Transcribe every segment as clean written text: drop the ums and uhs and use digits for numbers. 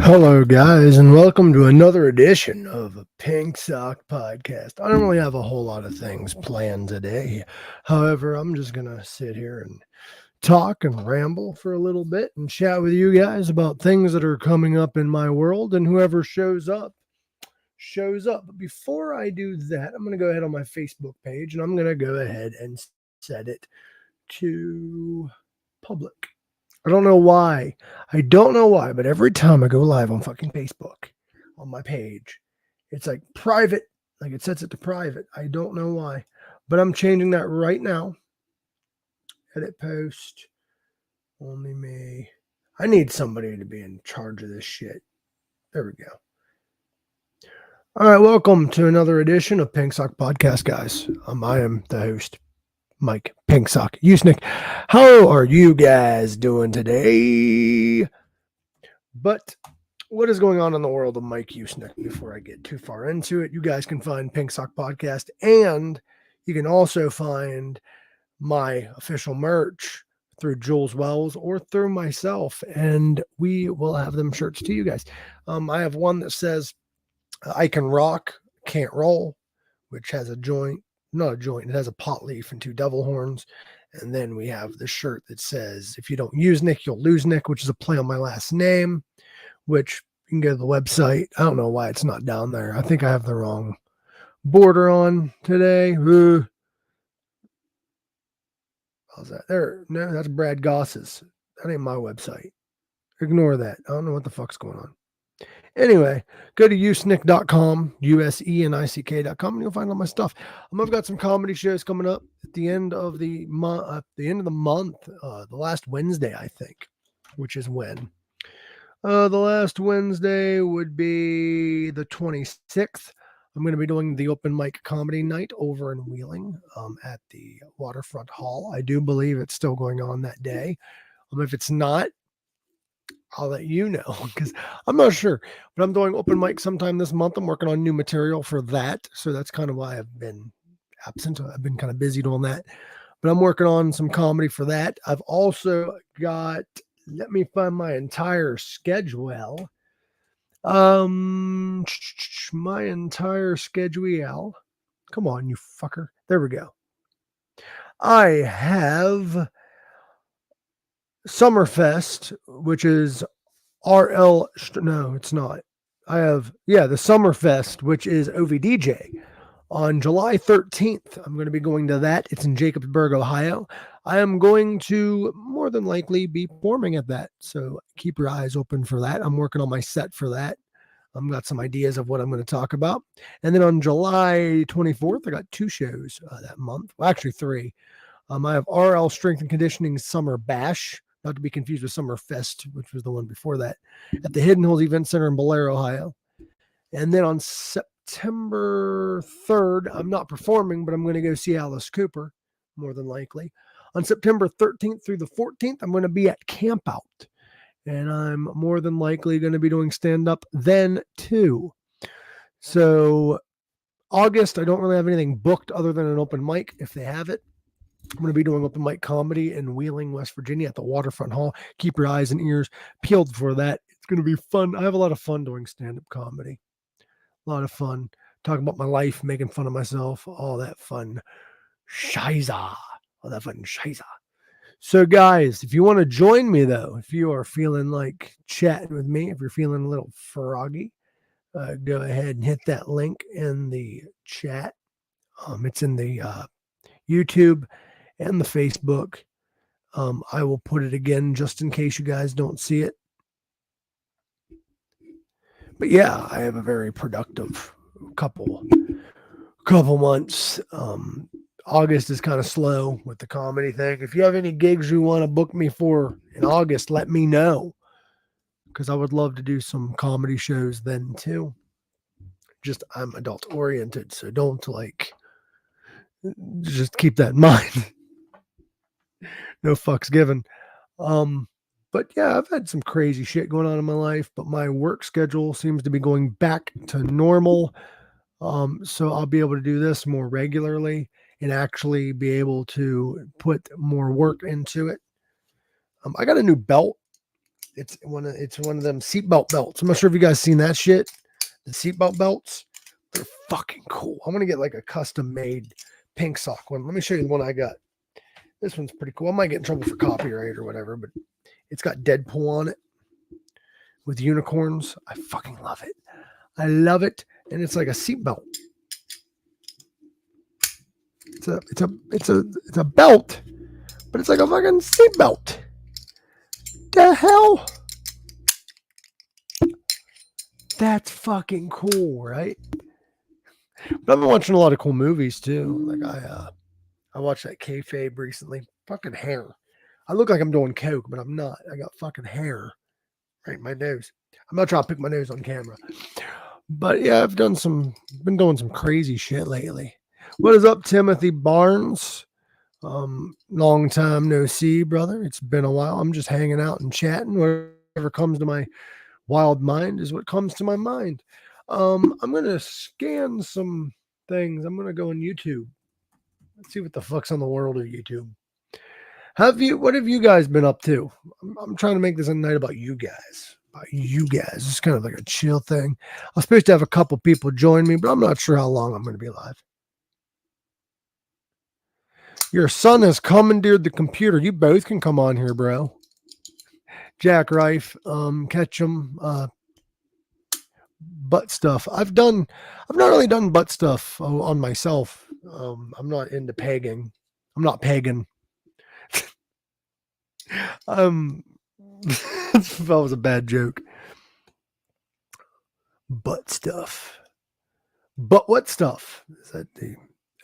Hello, guys, and welcome to another edition of a Pink Sock Podcast. I don't really have a whole lot of things planned today. However, I'm just going to sit here and talk and ramble for a little bit and chat with you guys about things that are coming up in my world, and whoever shows up, shows up. But before I do that, I'm going to go ahead on my Facebook page and I'm going to go ahead and set it to public. I don't know why. I don't know why, but every time I go live on fucking Facebook on my page, it's like private, like it sets it to private. I don't know why, but I'm changing that right now. Edit post, only me. I need somebody to be in charge of this shit. There we go. All right, welcome to another edition of Pink Sock Podcast, guys. I am the host, Mike Pink Sock Usnick. How are you guys doing today? But what is going on in the world of Mike Usnick before I get too far into it? You guys can find Pink Sock Podcast, and you can also find my official merch through Jules Wells or through myself, and we will have them shirts to you guys. I have one that says I can rock, can't roll, which has a joint, not a joint, it has a pot leaf and two devil horns. And then we have the shirt that says, if you don't use Nick, you'll lose Nick, which is a play on my last name, which you can go to the website. I don't know why it's not down there. I think I have the wrong border on today. How's that? There. No, that's Brad Goss's. That ain't my website. Ignore that. I don't know what the fuck's going on. Anyway, go to usenick.com, USENICK.com, and you'll find all my stuff. I've got some comedy shows coming up at the end of the month, the last Wednesday, I think, which is when. The last Wednesday would be the 26th. I'm going to be doing the open mic comedy night over in Wheeling at the Waterfront Hall. I do believe it's still going on that day. If it's not, I'll let you know because I'm not sure. But I'm doing open mic sometime this month. I'm working on new material for that. So that's kind of why I've been absent. I've been kind of busy doing that. But I'm working on some comedy for that. I've also got, let me find my entire schedule. My entire schedule. Come on, you fucker. There we go. I have Summerfest, which is RL. No, it's not. I have, the Summerfest, which is OVDJ on July 13th. I'm going to be going to that. It's in Jacobsburg, Ohio. I am going to more than likely be performing at that. So keep your eyes open for that. I'm working on my set for that. I've got some ideas of what I'm going to talk about. And then on July 24th, I got two shows that month. Well, actually three. I have RL Strength and Conditioning Summer Bash, not to be confused with Summer Fest, which was the one before that, at the Hidden Hills Event Center in Blair, Ohio. And then on September 3rd, I'm not performing, but I'm going to go see Alice Cooper, more than likely. On September 13th through the 14th, I'm going to be at Camp Out. And I'm more than likely going to be doing stand-up then, too. So August, I don't really have anything booked other than an open mic, if they have it. I'm going to be doing open mic comedy in Wheeling, West Virginia at the Waterfront Hall. Keep your eyes and ears peeled for that. It's going to be fun. I have a lot of fun doing stand-up comedy. A lot of fun. Talking about my life, making fun of myself, all that fun. Shiza. All that fun shiza. So, guys, if you want to join me, though, if you are feeling like chatting with me, if you're feeling a little froggy, go ahead and hit that link in the chat. It's in the YouTube and the Facebook. I will put it again just in case you guys don't see it. But yeah, I have a very productive couple months. August is kind of slow with the comedy thing. If you have any gigs you want to book me for in August, let me know, because I would love to do some comedy shows then too. Just I'm adult oriented, so don't just keep that in mind. No fucks given. But yeah, I've had some crazy shit going on in my life, but my work schedule seems to be going back to normal. So I'll be able to do this more regularly and actually be able to put more work into it. I got a new belt. It's one of them seatbelt belts. I'm not sure if you guys seen that shit. The seatbelt belts, they're fucking cool. I'm gonna get like a custom made pink sock one. Let me show you the one I got. This one's pretty cool. I might get in trouble for copyright or whatever, but it's got Deadpool on it with unicorns. I fucking love it. I love it, and it's like a seatbelt. It's a belt, but it's like a fucking seatbelt. The hell? That's fucking cool, right? But I've been watching a lot of cool movies too. Like I watched that Kayfabe recently. Fucking hair. I look like I'm doing coke, but I'm not. I got fucking hair right in my nose. I'm not trying to pick my nose on camera. But yeah, been doing some crazy shit lately. What is up, Timothy Barnes? Long time no see, brother. It's been a while. I'm just hanging out and chatting. Whatever comes to my wild mind is what comes to my mind. I'm gonna scan some things. I'm gonna go on YouTube. Let's see what the fuck's on the world of YouTube. What have you guys been up to? I'm trying to make this a night about you guys. It's kind of like a chill thing. I was supposed to have a couple people join me, but I'm not sure how long I'm going to be alive. Your son has commandeered the computer. You both can come on here, bro. Jack Rife, Ketchum, butt stuff. I've not really done butt stuff on myself. I'm not into pegging. I'm not pegging. That was a bad joke. Butt stuff. But what stuff? Is that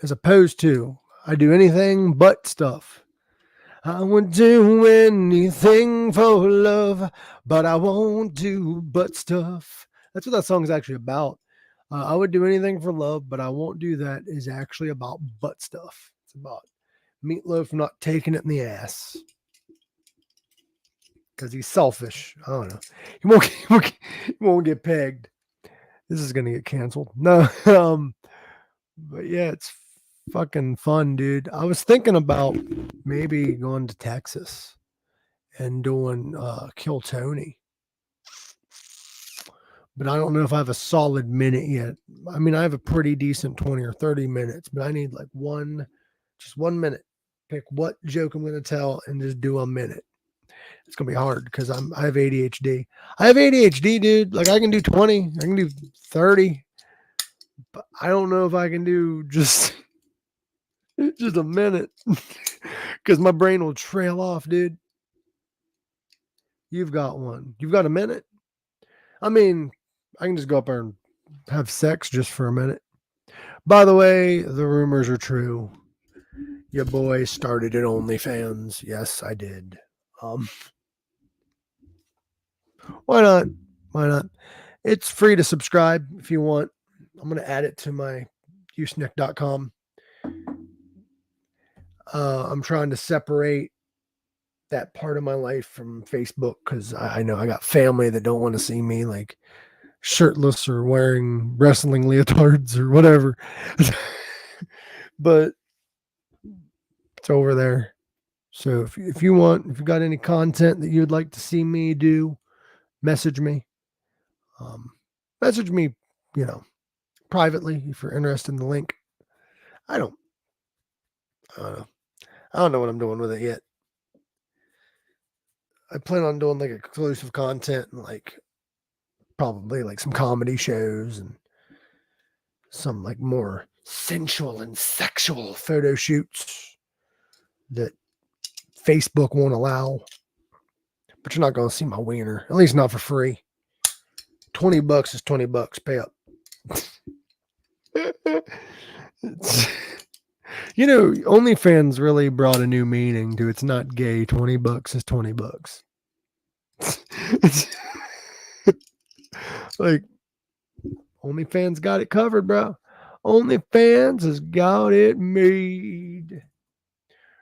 as opposed to I do anything but stuff. I would do anything for love, but I won't do but stuff. That's what that song is actually about. I would do anything for love, but I won't do that is actually about butt stuff. It's about Meatloaf not taking it in the ass. Because he's selfish. I don't know. He won't get pegged. This is going to get canceled. No. But yeah, it's fucking fun, dude. I was thinking about maybe going to Texas and doing Kill Tony. But I don't know if I have a solid minute yet. I mean, I have a pretty decent 20 or 30 minutes, but I need like just 1 minute. Pick what joke I'm going to tell and just do a minute. It's going to be hard because I have ADHD. I have ADHD, dude. Like I can do 20, I can do 30, but I don't know if I can do just a minute because my brain will trail off, dude. You've got one. You've got a minute. I mean, I can just go up there and have sex just for a minute. By the way, the rumors are true. Your boy started at OnlyFans. Yes, I did. Why not? Why not? It's free to subscribe if you want. I'm going to add it to my usenik.com. I'm trying to separate that part of my life from Facebook because I know I got family that don't want to see me like shirtless or wearing wrestling leotards or whatever. But it's over there. So if you got any content that you'd like to see me do, message me. Message me, privately if you're interested in the link. I don't know. I don't know what I'm doing with it yet. I plan on doing like exclusive content and like probably like some comedy shows and some like more sensual and sexual photo shoots that Facebook won't allow. But you're not going to see my wiener, at least not for free. $20 is $20. Pay up. OnlyFans really brought a new meaning to it's not gay. $20 is $20. It's like OnlyFans got it covered, bro. OnlyFans has got it made.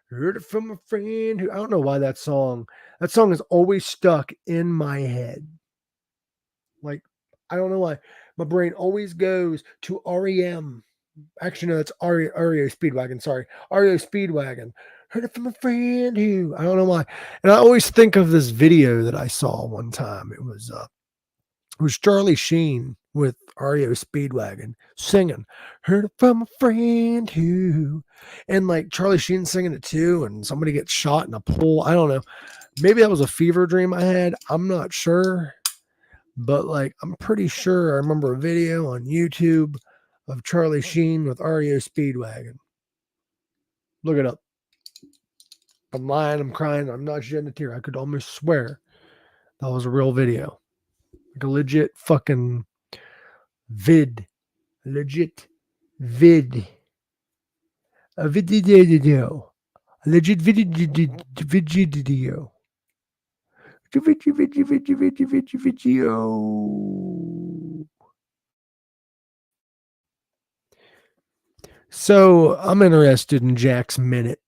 Heard it from a friend who I don't know why that song is always stuck in my head. Like, I don't know why. My brain always goes to REM. Actually, no, that's REO Speedwagon. Sorry. REO Speedwagon. Heard it from a friend who, I don't know why. And I always think of this video that I saw one time. It was Charlie Sheen with REO Speedwagon singing, heard it from a friend who, and like Charlie Sheen singing it too, and somebody gets shot in a pool. I don't know. Maybe that was a fever dream I had. I'm not sure. But like, I'm pretty sure I remember a video on YouTube of Charlie Sheen with REO Speedwagon. Look it up. I'm lying, I'm crying, I'm not shedding a tear. I could almost swear that was a real video. Like a legit fucking vid. Legit vid. A video. A legit video. Video. So I'm interested in Jack's Minute.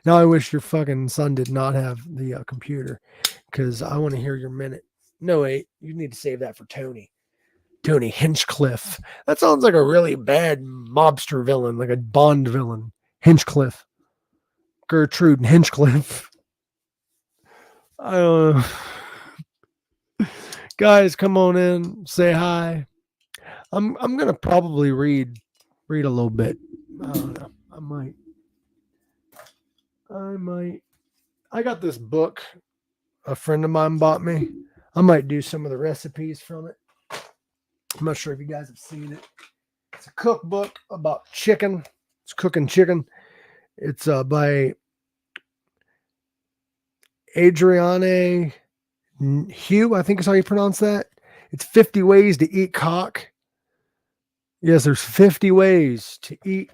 Now I wish your fucking son did not have the computer, because I want to hear your minute. No, wait, you need to save that for Tony. Tony Hinchcliffe. That sounds like a really bad mobster villain, like a Bond villain. Hinchcliffe. Gertrude Hinchcliffe. I don't know. Guys, come on in, say hi. I'm gonna probably read a little bit. I don't know. I might. I got this book a friend of mine bought me. I might do some of the recipes from it. I'm not sure if you guys have seen it. It's a cookbook about chicken. It's cooking chicken. It's by Adrienne Hugh, I think is how you pronounce that. It's 50 ways to eat cock. Yes, there's 50 ways to eat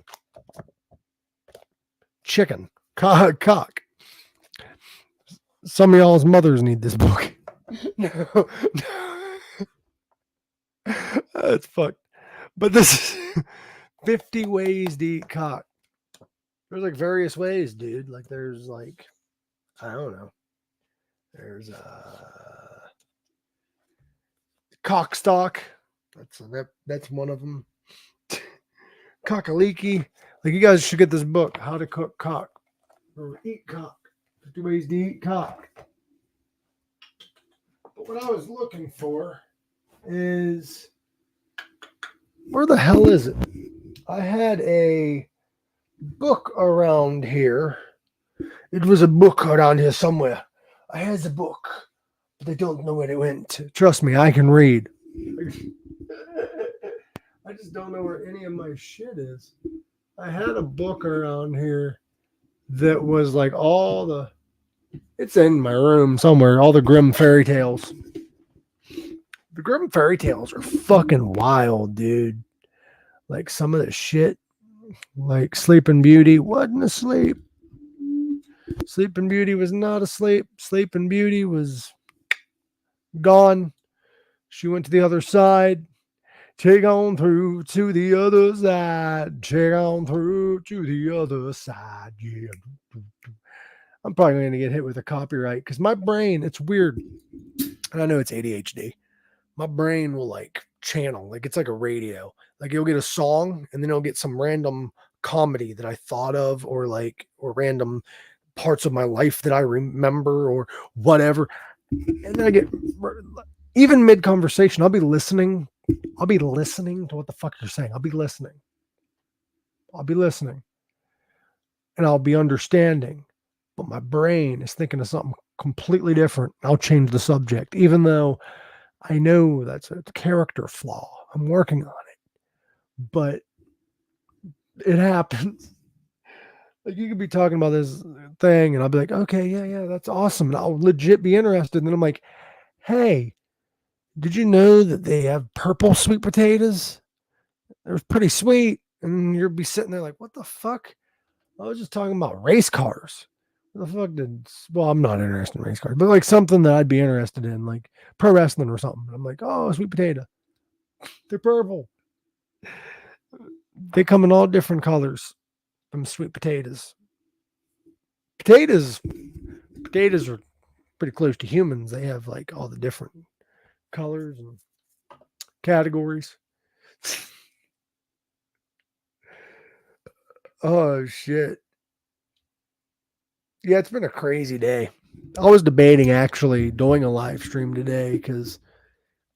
chicken. Cock. Some of y'all's mothers need this book. No. That's fucked. But this is 50 ways to eat cock. There's like various ways, dude. Like there's like, I don't know. There's cock stock. That's one of them. Cockaliki. Like you guys should get this book, How to Cook Cock or Eat Cock. 50 ways to eat cock. But what I was looking for is, where the hell is it? I had a book around here. It was a book around here somewhere. I had a book, but I don't know where it went. Trust me, I can read. I just don't know where any of my shit is. I had a book around here that was like it's in my room somewhere, all the Grimm fairy tales. The Grimm fairy tales are fucking wild, dude. Like some of the shit, like Sleeping Beauty wasn't asleep. Sleeping Beauty was not asleep. Sleeping Beauty was gone. She went to the other side. Take on through to the other side. Take on through to the other side. Yeah. I'm probably going to get hit with a copyright because my brain, it's weird. And I know it's ADHD. My brain will like channel, like it's like a radio. Like you'll get a song and then it'll get some random comedy that I thought of, or random parts of my life that I remember or whatever. And then I get, even mid conversation, I'll be listening to what the fuck you're saying. I'll be listening and I'll be understanding, but my brain is thinking of something completely different. I'll change the subject, even though I know that's a character flaw. I'm working on it, but it happens. Like you could be talking about this thing and I'll be like, okay, yeah, that's awesome. And I'll legit be interested. And then I'm like, hey, did you know that they have purple sweet potatoes? They're pretty sweet. And you'll be sitting there like, what the fuck? I was just talking about race cars. What the fuck well, I'm not interested in race cars, but like something that I'd be interested in, like pro wrestling or something. I'm like, oh, sweet potato. They're purple. They come in all different colors from sweet potatoes. Potatoes are pretty close to humans. They have like all the different colors and categories. Oh shit. Yeah, it's been a crazy day. I was debating actually doing a live stream today because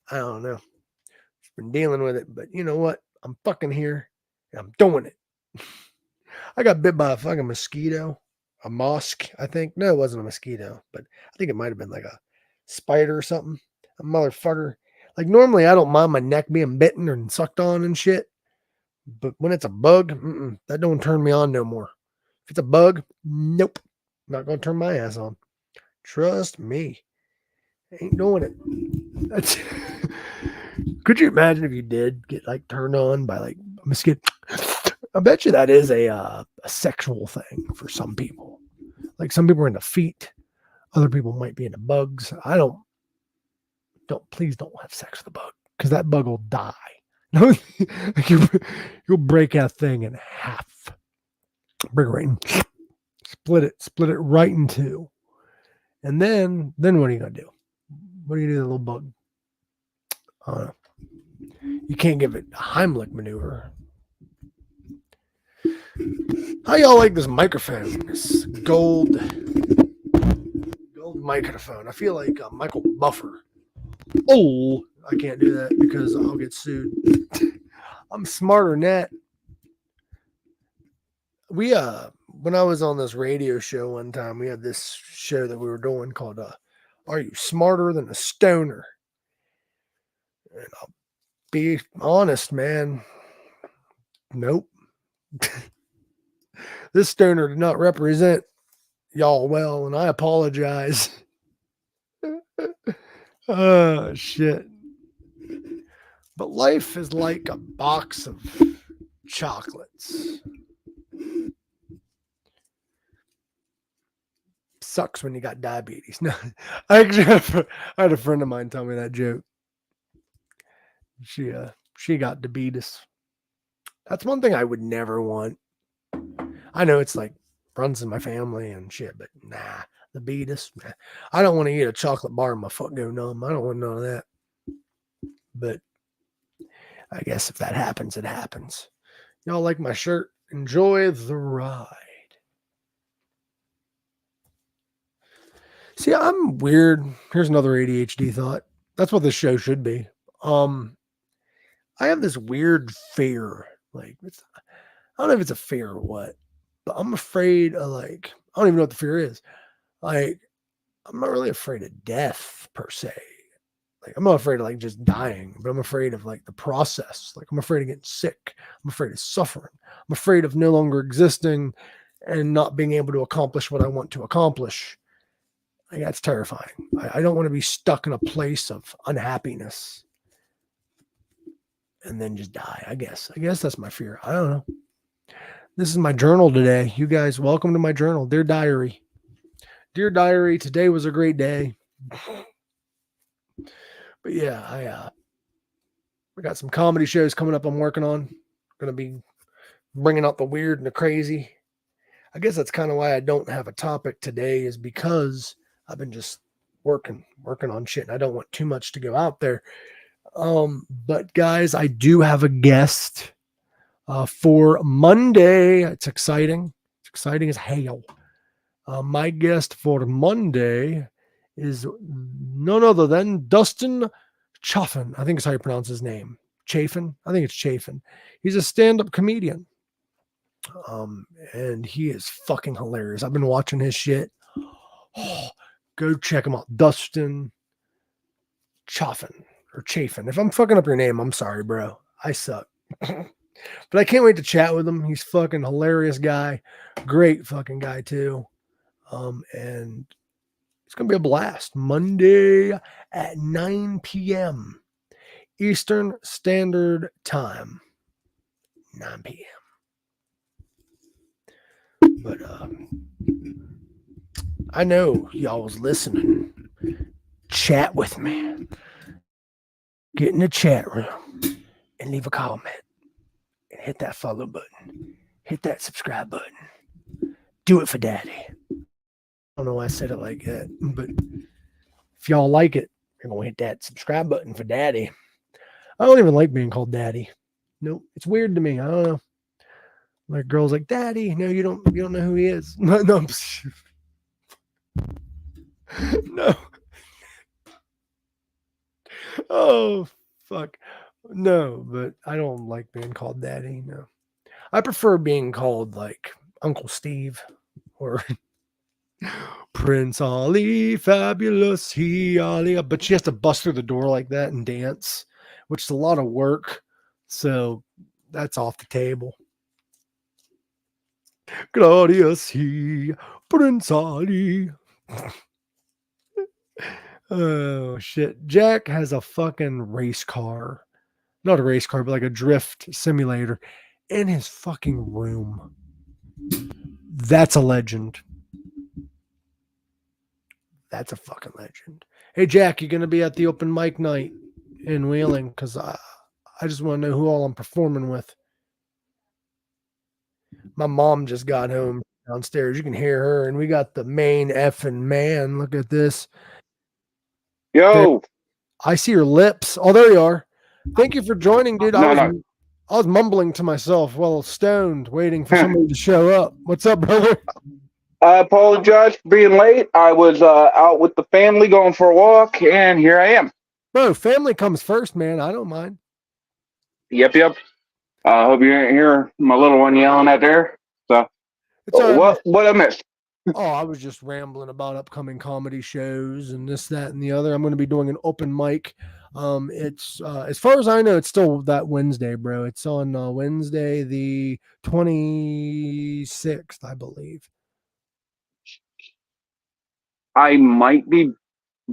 I don't know. I've been dealing with it, but you know what? I'm fucking here and I'm doing it. I got bit by a fucking mosquito, a mosque, I think. No, it wasn't a mosquito, but I think it might have been like a spider or something. A motherfucker. Like normally I don't mind my neck being bitten or sucked on and shit, but when it's a bug, that don't turn me on no more. If it's a bug, nope. Not gonna turn my ass on. Trust me. Ain't doing it. That's could you imagine if you did get like turned on by like a mosquito? I bet you that is a sexual thing for some people. Like some people are into feet, other people might be into bugs. I don't please don't have sex with a bug because that bug will die. No, you'll break that thing in half. Break it right in, split it right in two. And then what are you gonna do? What do you do to the little bug? I don't know. You can't give it a Heimlich maneuver. How y'all like this microphone? This gold microphone. I feel like Michael Buffer. Oh, I can't do that because I'll get sued. I'm smarter than that. We when I was on this radio show one time, we had this show that we were doing called Are You Smarter Than a Stoner? And I'll be honest, man. Nope. This stoner did not represent y'all well, and I apologize. Oh, shit. But life is like a box of chocolates. Sucks when you got diabetes. No, I had a friend of mine tell me that joke. She got diabetes. That's one thing I would never want. I know it's like runs in my family and shit, but nah, diabetes. Nah. I don't want to eat a chocolate bar and my foot go numb. I don't want none of that. But I guess if that happens, it happens. Y'all like my shirt? Enjoy the ride. See, I'm weird. Here's another ADHD thought. That's what this show should be. I have this weird fear. Like, I don't know if it's a fear or what, but I'm afraid of like, I don't even know what the fear is. Like, I'm not really afraid of death per se. Like, I'm not afraid of like just dying, but I'm afraid of like the process. Like, I'm afraid of getting sick. I'm afraid of suffering. I'm afraid of no longer existing and not being able to accomplish what I want to accomplish. Like, that's terrifying. I don't want to be stuck in a place of unhappiness and then just die. I guess that's my fear. I don't know. This is my journal today. You guys, welcome to my journal. Dear Diary. Dear Diary, today was a great day. But yeah, I got some comedy shows coming up I'm working on. Going to be bringing out the weird and the crazy. I guess that's kind of why I don't have a topic today, is because I've been just working on shit and I don't want too much to go out there. But guys, I do have a guest for Monday. It's exciting. It's exciting as hell. My guest for Monday is none other than Dustin Chaffin. I think it's how you pronounce his name. Chafin. I think it's Chafin. He's a stand-up comedian. And he is fucking hilarious. I've been watching his shit. Oh, go check him out. Dustin Chaffin or Chafin. If I'm fucking up your name, I'm sorry, bro. I suck. But I can't wait to chat with him. He's fucking hilarious guy. Great fucking guy too. And it's going to be a blast. Monday at 9 p.m. Eastern Standard Time. 9 p.m. But I know y'all was listening. Chat with me. Get in the chat room and leave a comment. And hit that follow button. Hit that subscribe button. Do it for daddy. I don't know why I said it like that, but if y'all like it, you're going to hit that subscribe button for daddy. I don't even like being called daddy. Nope. It's weird to me. I don't know. Like girls like, daddy. No, you don't know who he is. No. No. Oh, fuck. No, but I don't like being called daddy. No. I prefer being called like Uncle Steve or Prince Ali, fabulous he Ali. But she has to bust through the door like that and dance, which is a lot of work. So that's off the table. Glorious he, Prince Ali. Oh shit. Jack has a fucking race car. Not a race car, but like a drift simulator in his fucking room. That's a legend. That's a fucking legend. Hey Jack, you gonna be at the open mic night in Wheeling? Because I just want to know who all I'm performing with. My mom just got home downstairs. You can hear her, and we got the main effing man. Look at this. There, Yo, I see your lips. Oh, there you are. Thank you for joining, dude. no, no. I was mumbling to myself while stoned, waiting for somebody to show up. What's up, brother? I apologize for being late. I was out with the family going for a walk, and here I am. Bro, family comes first, man. I don't mind. Yep. I hope you didn't hear my little one yelling out there. So, It's all right. what I missed? Oh, I was just rambling about upcoming comedy shows and this, that, and the other. I'm going to be doing an open mic. It's as far as I know, it's still that Wednesday, bro. It's on Wednesday, the 26th, I believe. I might be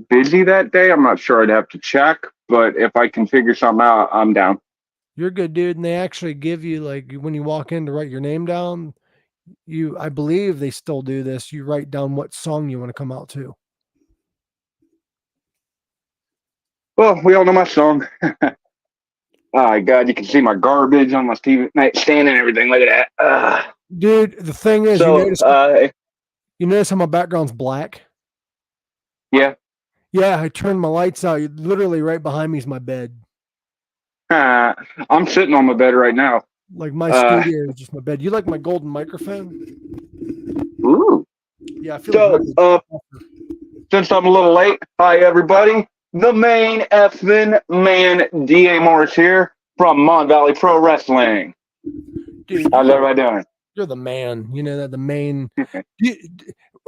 busy that day. I'm not sure. I'd have to check, but if I can figure something out, I'm down. You're good, dude. And they actually give you, like, when you walk in to write your name down, I believe they still do this. You write down what song you want to come out to. Well, we all know my song. Oh, God, you can see my garbage on my TV nightstand and everything. Look at that. Dude, the thing is, So, you notice how my background's black? yeah. Yeah, I turned my lights out. Literally right behind me is my bed. I'm sitting on my bed right now. Like my studio is just my bed. You like my golden microphone? Ooh. Yeah, I feel so, since I'm a little late, hi everybody. The main effing man, D.A. Morris here from Mon Valley Pro Wrestling. Dude, how's everybody doing? You're the man. You know that the main.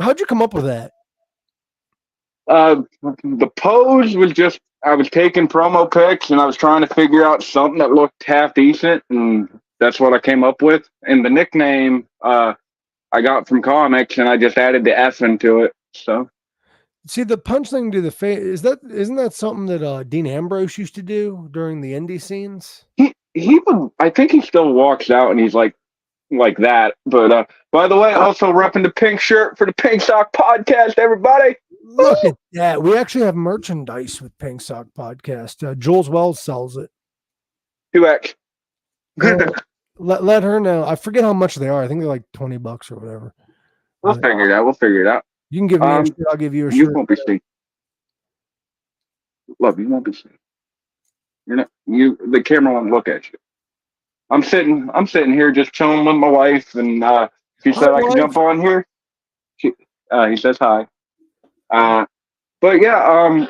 How'd you come up with that? The pose was just I was taking promo pics and I was trying to figure out something that looked half decent, and that's what I came up with. And the nickname I got from comics, and I just added the F into it. So, see, the punch thing to the face isn't that something that Dean Ambrose used to do during the indie scenes? He would. I think he still walks out and he's like that. But by the way, also repping the pink shirt for the Pink Sock Podcast, everybody. Look at that. We actually have merchandise with Pink Sock Podcast. Jules Wells sells it. 2X. Let her know. I forget how much they are. I think they're like $20 or whatever. We'll figure it out. You can give me a shirt. I'll give you a shirt. You won't be seen. Love, you won't be seen. You're not. The camera won't look at you. I'm sitting here just chilling with my wife, and she said I could jump on here. He says hi. But yeah,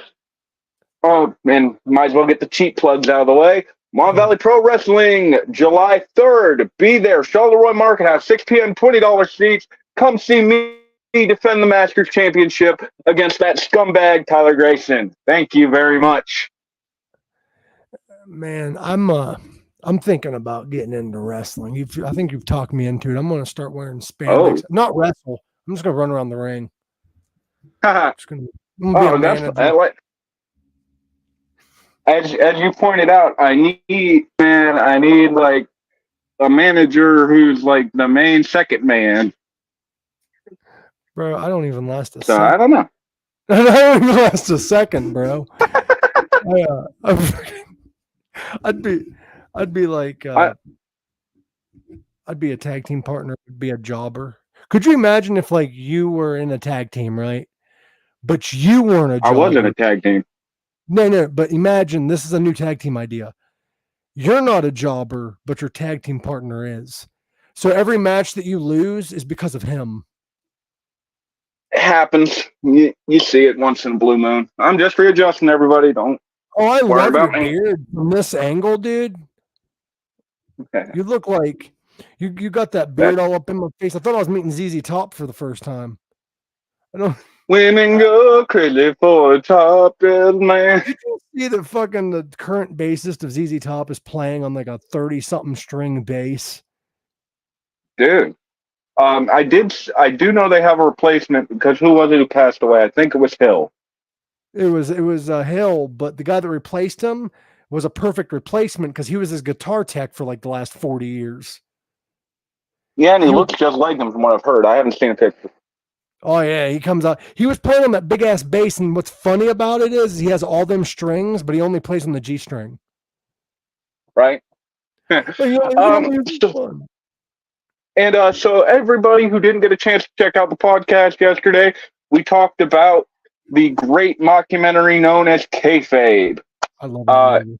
oh man, might as well get the cheap plugs out of the way. Mon Valley Pro Wrestling, July 3rd. Be there, Charleroi Market House, 6 p.m., $20 seats. Come see me defend the Masters Championship against that scumbag Tyler Grayson. Thank you very much. Man, I'm thinking about getting into wrestling. I think you've talked me into it. I'm going to start wearing spandex. Oh. Not wrestle. I'm just going to run around the ring. I'm gonna be a manager. As you pointed out, I need like a manager who's like the main second man. Bro, I don't even last a so second. I don't know. I don't even last a second, bro. I'd be like I'd be a tag team partner, would be a jobber. Could you imagine if like you were in a tag team, right? But you weren't a jobber. I wasn't a tag team. No, but imagine this is a new tag team idea. You're not a jobber, but your tag team partner is. So every match that you lose is because of him. It happens. You see it once in a blue moon. I'm just readjusting, everybody. Don't I worry love your about me. beard from this angle, dude. Okay. You look like you got that beard all up in my face. I thought I was meeting ZZ Top for the first time. I don't. Women go crazy for a top man. Did you see that fucking the current bassist of ZZ Top is playing on like a 30-something string bass? Dude. I do know they have a replacement because who was it who passed away? I think it was Hill. It was Hill, but the guy that replaced him was a perfect replacement because he was his guitar tech for like the last 40 years. Yeah, and he looks just like him from what I've heard. I haven't seen a picture. Oh yeah, he comes out. He was playing on that big ass bass, and what's funny about it is he has all them strings, but he only plays on the G string. Right? So everybody who didn't get a chance to check out the podcast yesterday, we talked about the great mockumentary known as Kayfabe. I love that movie.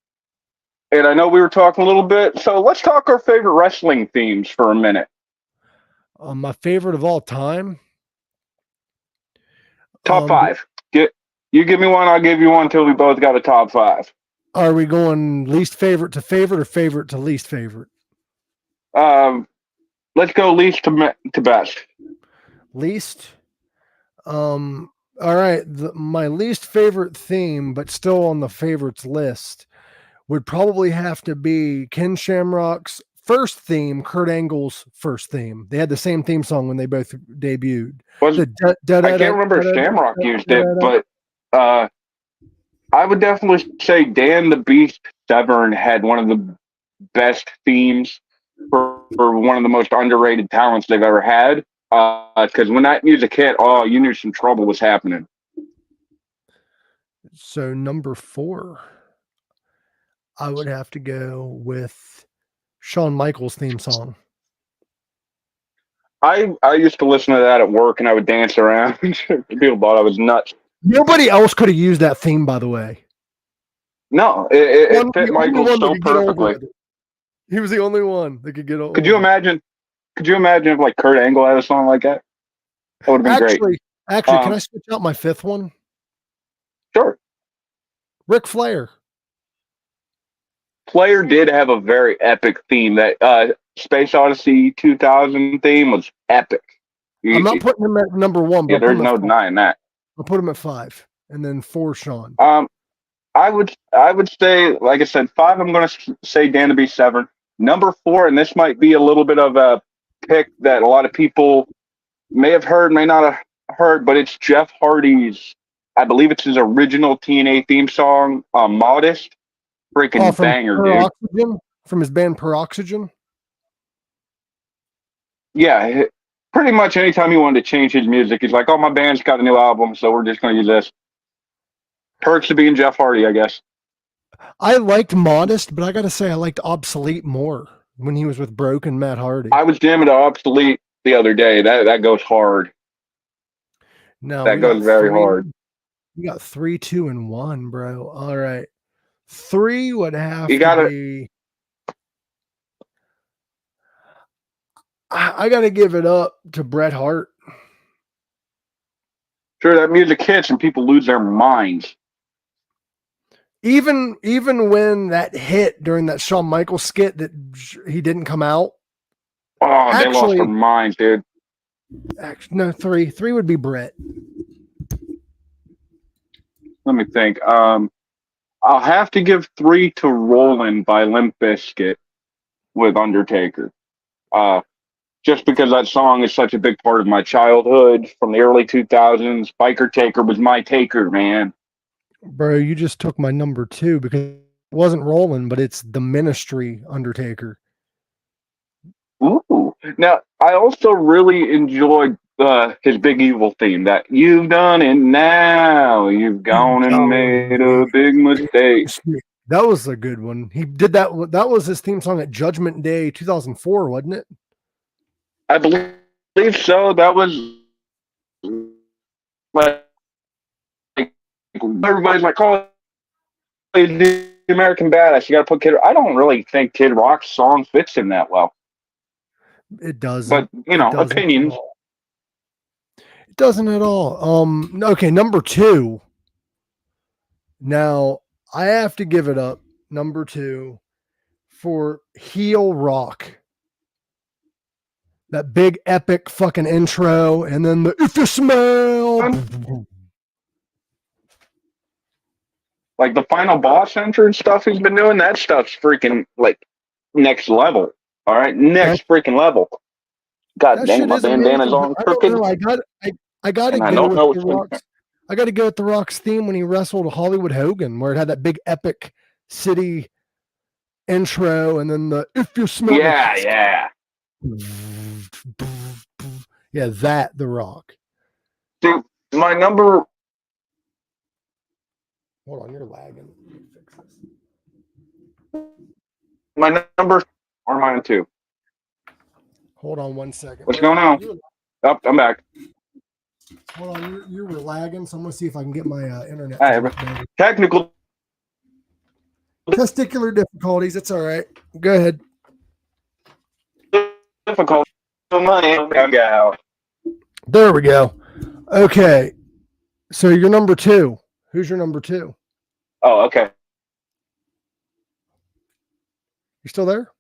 And I know we were talking a little bit, so let's talk our favorite wrestling themes for a minute. My favorite of all time? Top 5. You give me one, I'll give you one until we both got a top 5. Are we going least favorite to favorite or favorite to least favorite? Let's go least to best. Least? All right. My least favorite theme, but still on the favorites list, would probably have to be Ken Shamrock's first theme, Kurt Angle's first theme. They had the same theme song when they both debuted. I can't remember if Shamrock used it, but I would definitely say Dan the Beast Severn had one of the best themes for one of the most underrated talents they've ever had. Because when that music hit, you knew some trouble was happening. So number 4, I would have to go with Shawn Michaels' theme song. I used to listen to that at work, and I would dance around. People thought I was nuts. Nobody else could have used that theme, by the way. No, it fit Michael so perfectly. He was the only one that could get over. Could you imagine if like Kurt Angle had a song like that? That would have been great. Actually, can I switch out my 5th one? Sure. Ric Flair. Flair did have a very epic theme. That Space Odyssey 2000 theme was epic. I'm not putting him at number 1. But yeah, there's no denying that. I'll put him at 5, and then 4, Shawn. I would say, like I said, 5. I'm going to say Dan to be Severn. Number 4, and this might be a little bit of a pick that a lot of people may have heard, may not have heard, but it's Jeff Hardy's. I believe it's his original TNA theme song, "Modest." Freaking banger, dude. Oxygen? From his band Per Oxygen? Yeah, pretty much anytime he wanted to change his music, he's like, my band's got a new album, so we're just going to use this. Perks of being Jeff Hardy, I guess. I liked Modest, but I got to say I liked Obsolete more when he was with Broke and Matt Hardy. I was jamming to Obsolete the other day. That goes hard. No, that goes very hard. We got 3, 2, and 1, bro. All right. 3 would have to be. I got to give it up to Bret Hart. Sure, that music hits and people lose their minds. Even when that hit during that Shawn Michaels skit that he didn't come out. They lost their minds, dude. Actually, no, 3 would be Bret. Let me think. I'll have to give 3 to Rollin' by Limp Bizkit with Undertaker. Just because that song is such a big part of my childhood from the early 2000s. Biker Taker was my taker, man. Bro, you just took my number 2 because it wasn't Rollin', but it's the Ministry Undertaker. Ooh. Now, I also really enjoyed his Big Evil theme, that you've done it now, you've gone and made a big mistake. That was a good one. He did that. That was his theme song at Judgment Day 2004, wasn't it? I believe so. That was like everybody's like, he's the American Badass. You got to put Kid. I don't really think Kid Rock's song fits him that well. It does, but opinions. It doesn't at all. Okay, number 2. Now, I have to give it up, number 2, for heel rock. That big epic fucking intro, and then the if you smell. Like the final boss entrance stuff he's been doing, that stuff's freaking like next level. All right, next freaking level. God That dang it, shit my is amazing. bandana's all I don't crooked, know. I got to and I go don't with know the what's in Rock's. I got to go with the Rock's theme when he wrestled Hollywood Hogan, where it had that big epic city intro, and then the if you smell Yeah. yeah, that the Rock. Dude, my number. Hold on, you're lagging. Fix this. My number. Or mine 2. Hold on 1 second. What's going on? Oh, I'm back. Hold on, you were lagging, so I'm gonna see if I can get my internet. Technical Testicular difficulties. It's all right. Go ahead. difficulty. There we go. Okay. So you're number 2. Who's your number 2? Oh, okay. You still there?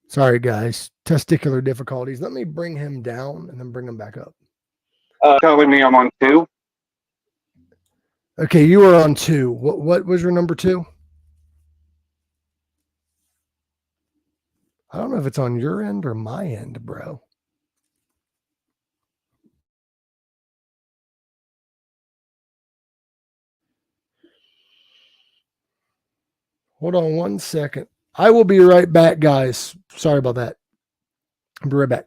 Sorry, guys. Testicular difficulties. Let me bring him down and then bring him back up. Telling me I'm on 2. Okay, you were on 2. What was your number 2? I don't know if it's on your end or my end, bro. Hold on 1 second. I will be right back, guys. Sorry about that. I'll be right back.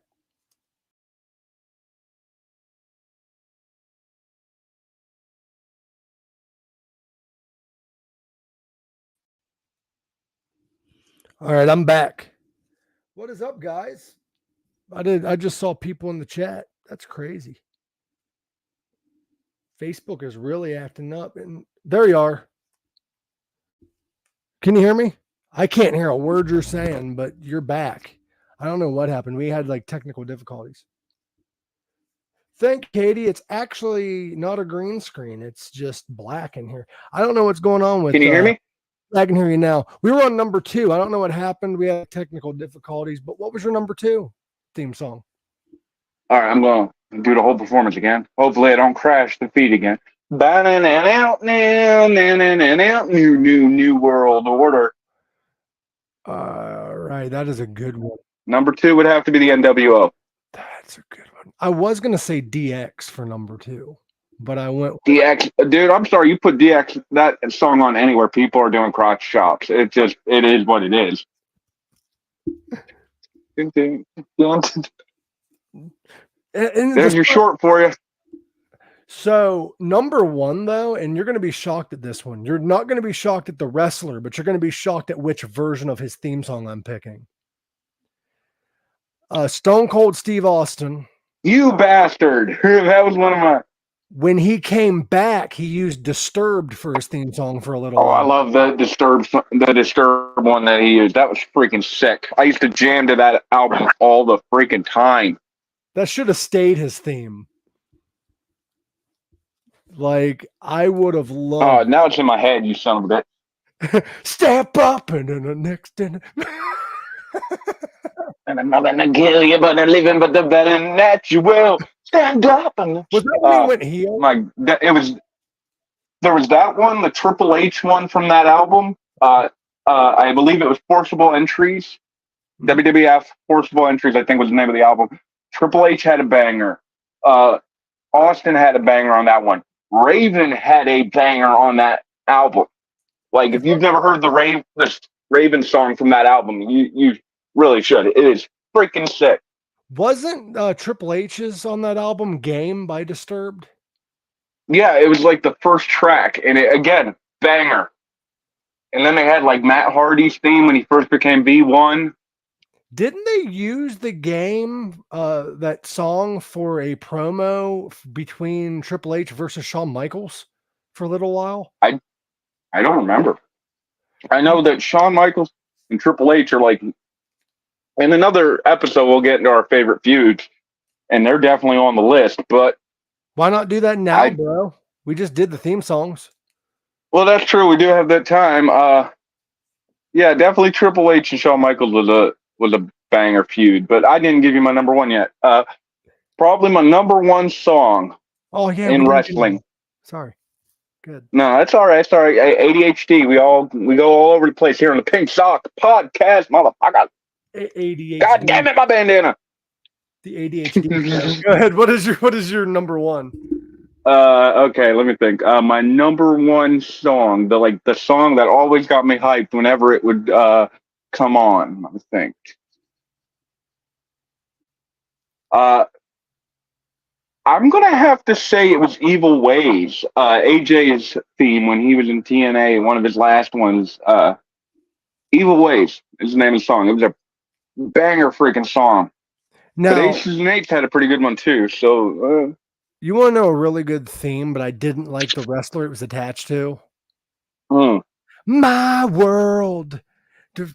All right, I'm back. What is up, guys? I just saw people in the chat. That's crazy. Facebook is really acting up, and there you are. Can you hear me? I can't hear a word you're saying, but you're back. I don't know what happened. We had like technical difficulties. Thank Katie. It's actually not a green screen. It's just black in here. I don't know what's going on with. Can you hear me? I can hear you now. We were on number 2. I don't know what happened. We had technical difficulties, but what was your number 2 theme song? All right, I'm going to do the whole performance again. Hopefully, I don't crash the feed again. Banning and out now, new world order. All right, that is a good one. Number 2 would have to be the NWO. That's a good one. I was gonna say DX for number 2, but I went DX. Dude, I'm sorry, you put DX that song on anywhere, people are doing crotch chops. It is what it is. There's your short for you. So number 1 though, and you're going to be shocked at this one. You're not going to be shocked at the wrestler, but you're going to be shocked at which version of his theme song I'm picking. Stone Cold Steve Austin. You bastard! That was one of my. When he came back, he used Disturbed for his theme song for a little while. I love the Disturbed one that he used. That was freaking sick. I used to jam to that album all the freaking time. That should have stayed his theme. Like, I would have loved. Oh, now it's in my head, you son of a bitch. Step up and then the next. And I'm not gonna kill you, but I'm living, but the better that you will. Stand up and was that when he went heel? There was that one, the Triple H one from that album. I believe it was Forcible Entries. WWF Forcible Entries, I think was the name of the album. Triple H had a banger. Austin had a banger on that one. Raven had a banger on that album. Like, if you've never heard the Raven song from that album, you really should. It is freaking sick. Wasn't Triple H's on that album Game by Disturbed? Yeah, it was like the first track, and again, banger. And then they had like Matt Hardy's theme when he first became V1. Didn't they use the Game, that song, for a promo between Triple H versus Shawn Michaels for a little while? I don't remember. I know that Shawn Michaels and Triple H are like, in another episode, we'll get into our favorite feuds. and they're definitely on the list. But Why not do that now, bro? We just did the theme songs. Well, that's true. We do have that time. Yeah, definitely Triple H and Shawn Michaels was a banger feud. But I didn't give you my number one yet. Probably my number one song Oh yeah, in wrestling. Sorry. Good. No, that's all right. Sorry, ADHD. We go all over the place here on the Pink Sock Podcast, motherfucker. ADHD. God damn it, my bandana. The ADHD. Go ahead. What is your number one? Okay, let me think. My number one song, the song that always got me hyped whenever it would come on. I think. I'm gonna have to say it was Evil Ways. AJ's theme when he was in TNA, one of his last ones. Evil Ways is the name of the song. It was a banger freaking song. Now, but Aces and Eights had a pretty good one too. So you want to know a really good theme, but I didn't like the wrestler it was attached to. My world.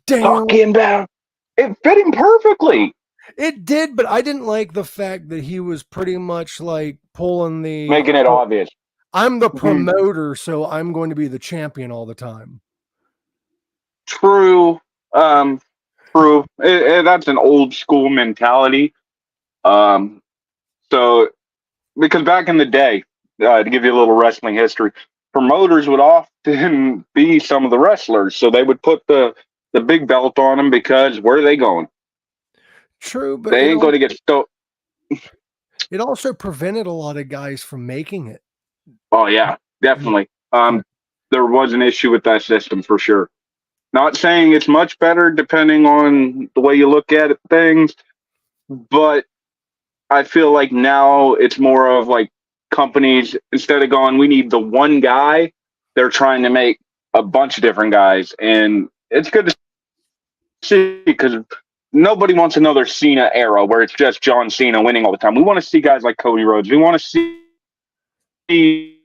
Talking about it fit him perfectly. It did, but I didn't like the fact that he was pretty much like making it obvious. I'm the promoter, so I'm going to be the champion all the time. True. True. That's an old school mentality. So because back in the day, to give you a little wrestling history, promoters would often be some of the wrestlers, so they would put the big belt on them because where are they going? True, but they ain't going to get stoked. It also prevented a lot of guys from making it. Oh yeah, definitely. There was an issue with that system for sure. Not saying it's much better depending on the way you look at it, things, but I feel like now it's more of like companies, instead of going, we need the one guy, they're trying to make a bunch of different guys. And it's good to see because nobody wants another Cena era where it's just John Cena winning all the time. We want to see guys like Cody Rhodes. We want to see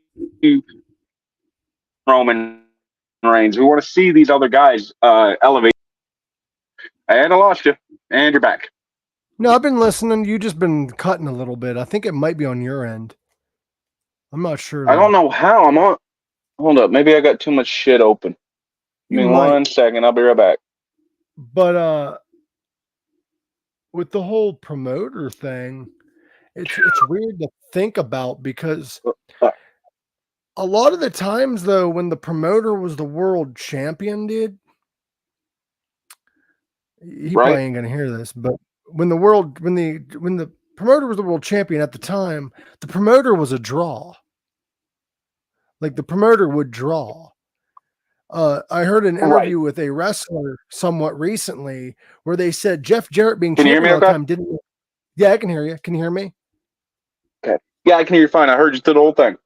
Roman Reigns. We want to see these other guys elevate. And I lost you. And you're back. No, I've been listening. You just been cutting a little bit. I think it might be on your end. I'm not sure. I don't know how. I'm on. Hold up. Maybe I got too much shit open. Give me 1 second. I'll be right back. But with the whole promoter thing, it's weird to think about because a lot of the times though, when the promoter was the world champion, dude, he probably ain't gonna hear this, but when the promoter was the world champion at the time, the promoter was a draw. Like the promoter would draw. I heard an interview with a wrestler somewhat recently where they said Jeff Jarrett being champion all the time didn't. Yeah, I can hear you. Can you hear me? Okay. Yeah, I can hear you fine. I heard you through the whole thing.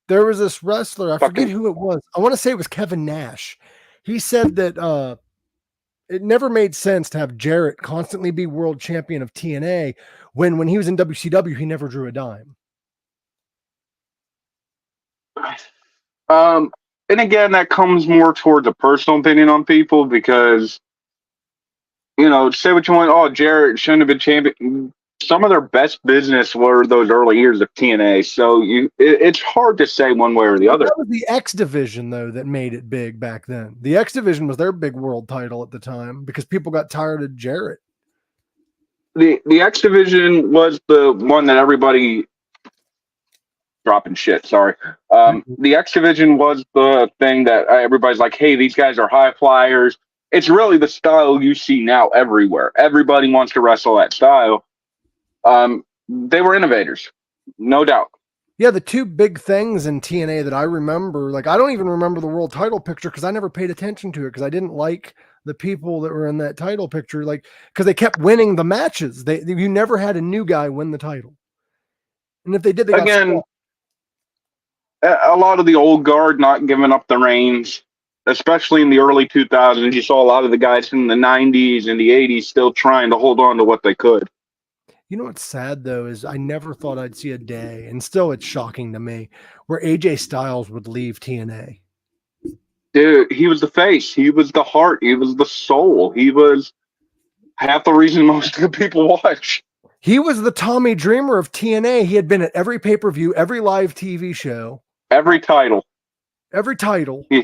There was this wrestler. I forget who it was. I want to say it was Kevin Nash. He said that it never made sense to have Jarrett constantly be world champion of TNA when he was in WCW, he never drew a dime. And again, that comes more towards a personal opinion on people because, say what you want. Oh, Jarrett shouldn't have been champion. Some of their best business were those early years of TNA. So it's hard to say one way or the other. That was the X Division, though, that made it big back then. The X Division was their big world title at the time because people got tired of Jarrett. The X Division was the one that everybody dropping shit. Sorry. The X Division was the thing that everybody's like, hey, these guys are high flyers. It's really the style you see now everywhere. Everybody wants to wrestle that style. They were innovators, no doubt. Yeah, the two big things in TNA that I remember, like I don't even remember the world title picture because I never paid attention to it because I didn't like the people that were in that title picture, like because they kept winning the matches. You never had a new guy win the title, and if they did, they got again. A lot of the old guard not giving up the reins, especially in the early 2000s. You saw a lot of the guys in the 90s and the 80s still trying to hold on to what they could. You know what's sad, though, is I never thought I'd see a day, and still it's shocking to me, where AJ Styles would leave TNA. Dude, he was the face. He was the heart. He was the soul. He was half the reason most of the people watch. He was the Tommy Dreamer of TNA. He had been at every pay-per-view, every live TV show, every title. every title. Yeah.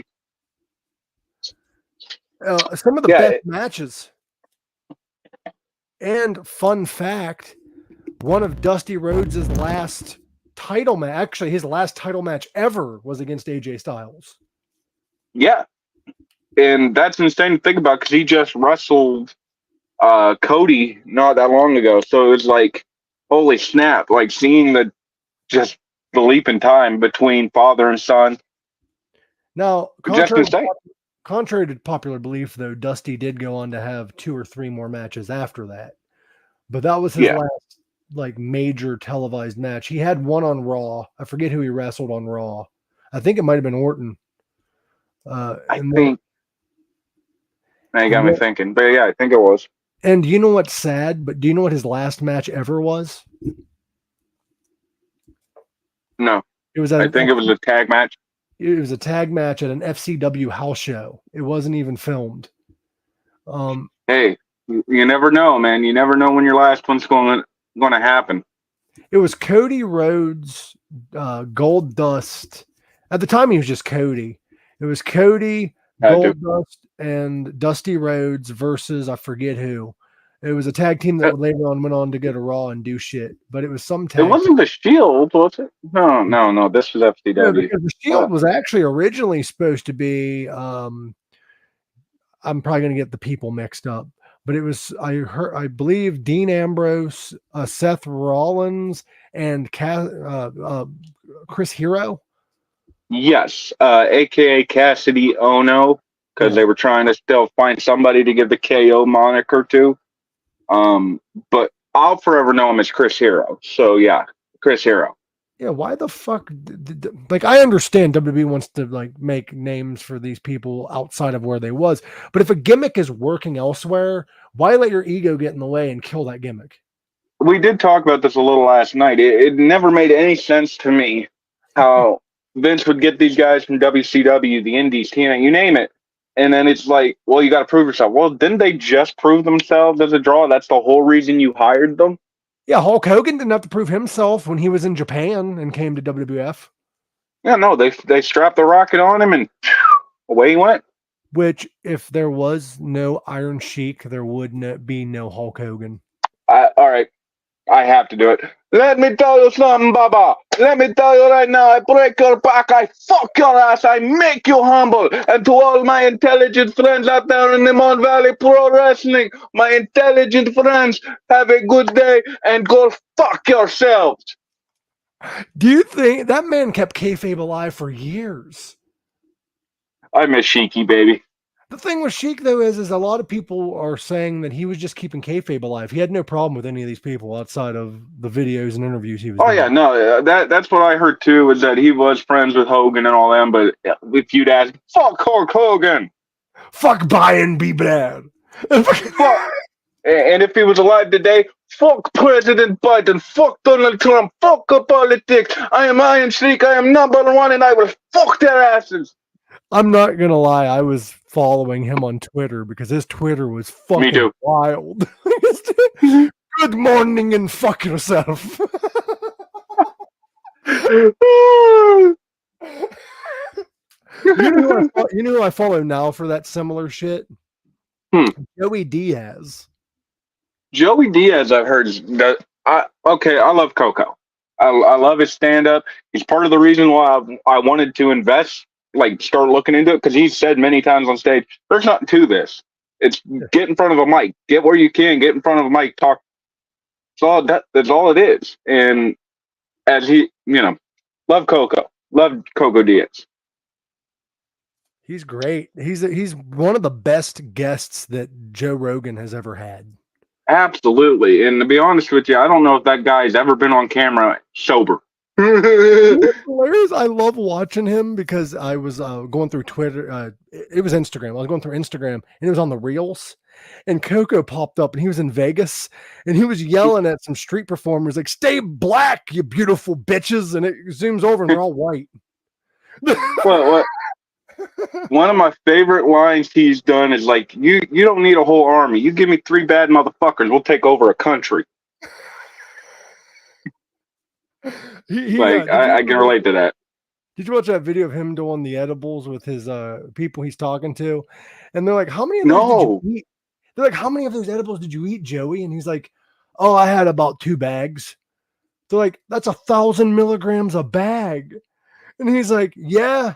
Some of the best matches. And fun fact, one of Dusty Rhodes' last title match, actually his last title match ever, was against AJ Styles. Yeah. And that's insane to think about because he just wrestled Cody not that long ago. So it was like, holy snap, like seeing the leap in time between father and son. Now, contrary to popular belief, though, Dusty did go on to have 2 or 3 more matches after that. But that was his last like major televised match. He had one on Raw. I forget who he wrestled on Raw. I think it might have been Orton. Now you got me thinking. But yeah, I think it was. And you know what's sad? But do you know what his last match ever was? No. It was. I think it was a tag match. It was a tag match at an FCW house show. It wasn't even filmed. Hey, you never know, man. You never know when your last one's going to happen. It was Cody Rhodes, Gold Dust. At the time, he was just Cody. It was Cody, Gold Dust, and Dusty Rhodes versus I forget who. It was a tag team that later on went on to go to Raw and do shit. But it was some tag. It wasn't the Shield, was it? No. This was FCW. No, because the Shield was actually originally supposed to be. I'm probably going to get the people mixed up, but it was I believe Dean Ambrose, Seth Rollins, and Chris Hero. Yes, aka Cassidy Ono, because they were trying to still find somebody to give the KO moniker to. But I'll forever know him as Chris Hero. So yeah, Chris Hero. Yeah, why the fuck? Like, I understand WWE wants to like make names for these people outside of where they was, but if a gimmick is working elsewhere, why let your ego get in the way and kill that gimmick? We did talk about this a little last night. It never made any sense to me how Vince would get these guys from WCW, the Indies, TNA, you name it. And then it's like, well, you got to prove yourself. Well, didn't they just prove themselves as a draw? That's the whole reason you hired them? Yeah, Hulk Hogan didn't have to prove himself when he was in Japan and came to WWF. Yeah, no, they strapped the rocket on him and away he went. Which, if there was no Iron Sheik, there would be no Hulk Hogan. All right, I have to do it. Let me tell you something, Baba. Let me tell you right now, I break your back, I fuck your ass, I make you humble. And to all my intelligent friends out there in the Mon Valley Pro Wrestling, my intelligent friends, have a good day and go fuck yourselves. Do you think that man kept kayfabe alive for years? I miss Sheiky, baby. The thing with Sheik, though, is a lot of people are saying that he was just keeping kayfabe alive. He had no problem with any of these people outside of the videos and interviews he was doing. Yeah, no, that's what I heard too, was that he was friends with Hogan and all them, but if you'd ask, fuck Hulk Hogan. Fuck Brian B. Bad. Fuck. And if he was alive today, fuck President Biden, fuck Donald Trump, fuck politics. I am Iron Sheik, I am number one, and I will fuck their asses. I'm not gonna lie, I was following him on Twitter because his Twitter was fucking wild. Good morning and fuck yourself. You know who I follow now for that similar shit? Joey Diaz. Joey Diaz, I've heard. I love Coco. I love his stand-up. He's part of the reason why I wanted to invest, like start looking into it, because he's said many times on stage, there's nothing to this. It's get in front of a mic, get where you can, get in front of a mic, talk. That's all it is. And as he, love Coco Diaz. He's great. He's one of the best guests that Joe Rogan has ever had. Absolutely. And to be honest with you, I don't know if that guy's ever been on camera sober. Hilarious. I love watching him because I was going through Twitter. It was Instagram. I was going through Instagram and it was on the Reels. And Coco popped up and he was in Vegas and he was yelling at some street performers like, "Stay black, you beautiful bitches." And it zooms over and they're all white. What? One of my favorite lines he's done is like, you don't need a whole army. You give me 3 bad motherfuckers, we'll take over a country. Like I can relate to that. Did you watch that video of him doing the edibles with his people he's talking to? And they're like, how many of those did you No, eat? They're like, how many of those edibles did you eat, Joey? And he's like, oh, I had about 2 bags. They're like, that's 1,000 milligrams a bag. And he's like, yeah.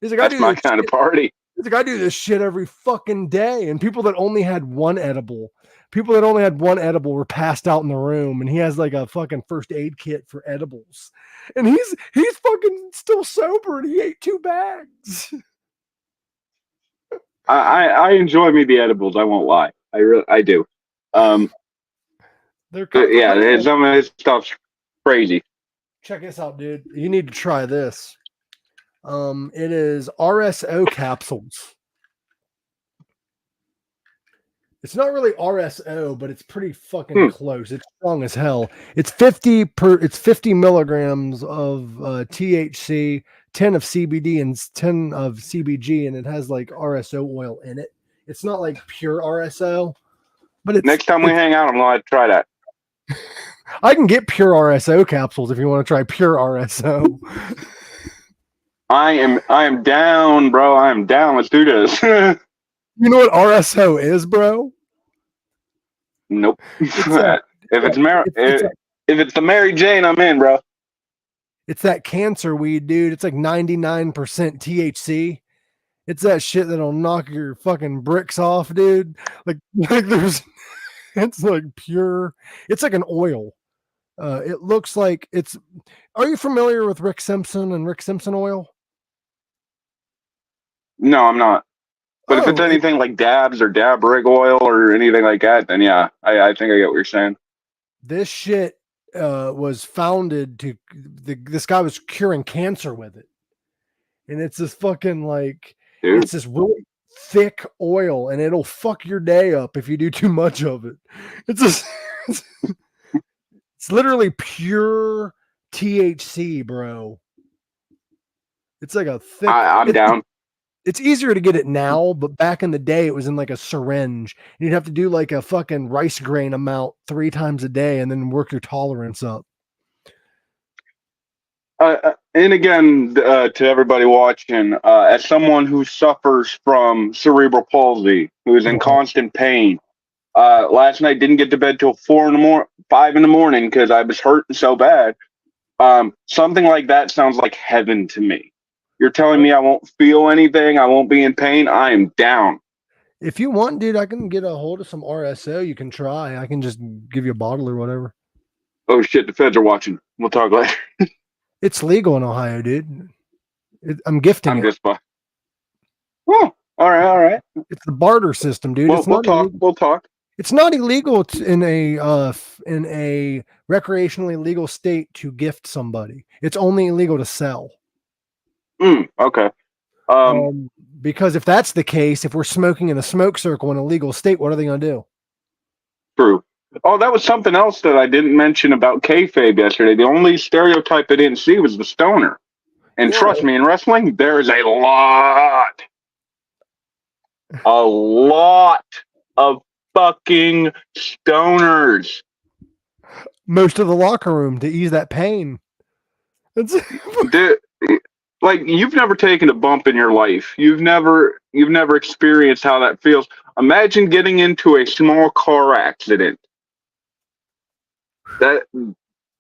He's like, that's my kind of party. He's like, I do this shit every fucking day. And people that only had one edible were passed out in the room. And he has like a fucking first aid kit for edibles. And he's fucking still sober and he ate 2 bags. I enjoy me the edibles. I won't lie. I do. They're some of this stuff's crazy. Check this out, dude. You need to try this. It is RSO capsules. It's not really RSO, but it's pretty fucking close. It's strong as hell. It's 50 milligrams of THC, 10 of CBD, and 10 of CBG, and it has like RSO oil in it. It's not like pure RSO, but it's next time we hang out, I'm gonna have to try that. I can get pure RSO capsules if you want to try pure RSO. I am down, bro. I am down. Let's do this. You know what RSO is, bro? Nope. If it's the Mary Jane, I'm in, bro. It's that cancer weed, dude. It's like 99% THC. It's that shit that'll knock your fucking bricks off, dude. Like there's, it's like pure. It's like an oil. It looks like it's. Are you familiar with Rick Simpson and Rick Simpson oil? No, I'm not. But if it's anything like dabs or dab rig oil or anything like that, then yeah, I think I get what you're saying. This shit was founded to this guy was curing cancer with it, and it's this fucking like Dude. It's this really thick oil, and it'll fuck your day up if you do too much of it. It's just it's literally pure THC, bro. It's like a thick. I'm down. It's easier to get it now, but back in the day, it was in like a syringe. You'd have to do like a fucking rice grain amount 3 times a day and then work your tolerance up. And again, to everybody watching, as someone who suffers from cerebral palsy, who is in constant pain, last night didn't get to bed till 5 in the morning because I was hurting so bad. Something like that sounds like heaven to me. You're telling me I won't feel anything, I won't be in pain. I am down. If you want, dude, I can get a hold of some RSO. You can try. I can just give you a bottle or whatever. Oh shit, the feds are watching. We'll talk later. It's legal in Ohio, dude. I'm gifting it. Oh, all right. It's the barter system, dude. We'll talk. It's not illegal in a recreationally legal state to gift somebody. It's only illegal to sell. Okay. Because if that's the case, if we're smoking in a smoke circle in a legal state, what are they going to do? True. Oh, that was something else that I didn't mention about kayfabe yesterday. The only stereotype I didn't see was the stoner. And trust me, in wrestling, there is a lot of fucking stoners. Most of the locker room to ease that pain. Dude, like, you've never taken a bump in your life. You've never experienced how that feels. Imagine getting into a small car accident. That